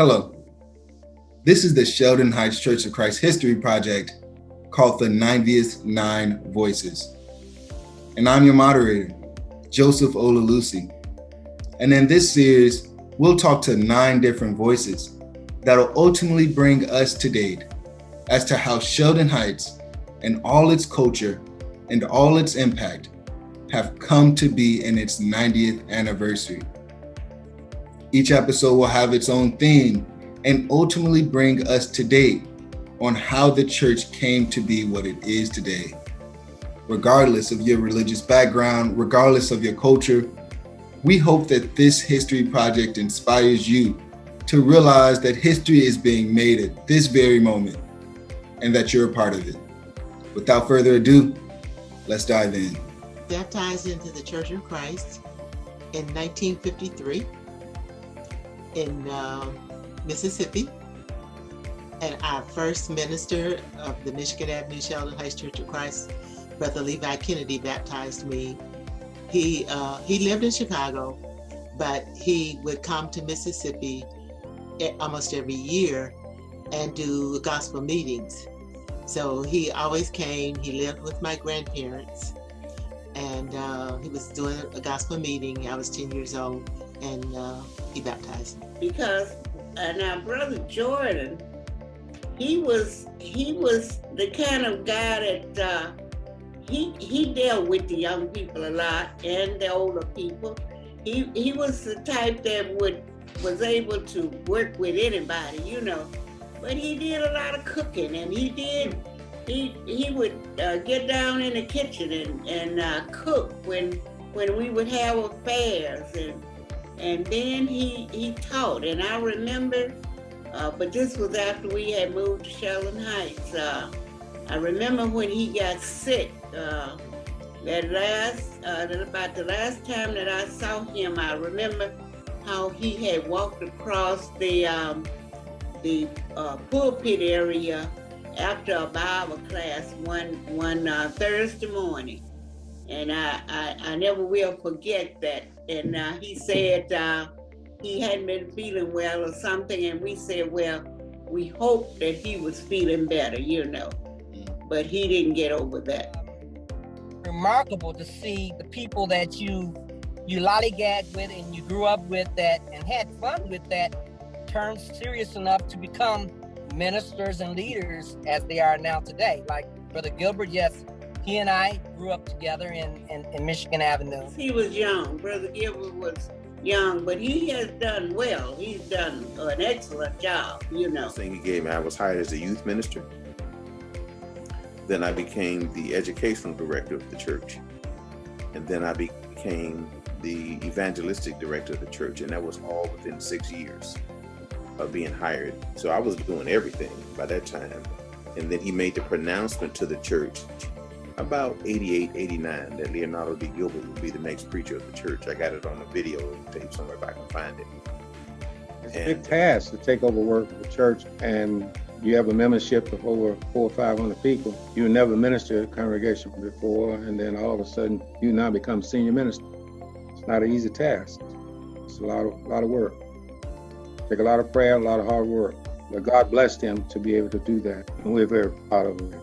Hello, this is the Sheldon Heights Church of Christ History Project called the 90th Nine Voices. And I'm your moderator, Joseph Olalusi. And in this series, we'll talk to 9 different voices that'll ultimately bring us to date as to how Sheldon Heights and all its culture and all its impact have come to be in its 90th anniversary. Each episode will have its own theme and ultimately bring us to date on how the church came to be what it is today. Regardless of your religious background, regardless of your culture, we hope that this history project inspires you to realize that history is being made at this very moment and that you're a part of it. Without further ado, let's dive in. Baptized into the Church of Christ in 1953 in Mississippi. And our first minister of the Michigan Avenue Sheldon Heights Church of Christ, Brother Levi Kennedy, baptized me. He lived in Chicago, but he would come to Mississippi almost every year and do gospel meetings. So he always came. He lived with my grandparents, and he was doing a gospel meeting. I was 10 years old, and he baptized me. Because now Brother Jordan, he was the kind of guy that he dealt with the young people a lot and the older people. He was the type that was able to work with anybody, But he did a lot of cooking, and he would get down in the kitchen and cook when we would have affairs, and then he taught. And I remember, but this was after we had moved to Sheldon Heights. I remember when he got sick. About the last time that I saw him, I remember how he had walked across the pulpit area after a Bible class one Thursday morning, and I never will forget that. And he said he hadn't been feeling well or something, and we said, well, we hope that he was feeling better, but he didn't get over that. Remarkable to see the people that you lollygagged with and you grew up with that and had fun with that turn serious enough to become ministers and leaders as they are now today. Like Brother Gilbert, yes, he and I grew up together in Michigan Avenue. He was young. Brother Gilbert was young, but he has done well. He's done an excellent job, The thing he gave me, I was hired as a youth minister. Then I became the educational director of the church. And then I became the evangelistic director of the church. And that was all within 6 years of being hired. So I was doing everything by that time. And then he made the pronouncement to the church about 88, 89 that Leonardo D. Gilbert would be the next preacher of the church. I got it on a video tape somewhere if I can find it. It's a big task to take over work of the church, and you have a membership of over 400 or 500 people. You never ministered a congregation before, and then all of a sudden you now become senior minister. It's not an easy task. It's a lot of work. Take a lot of prayer, a lot of hard work. But God blessed him to be able to do that, and we're very proud of him.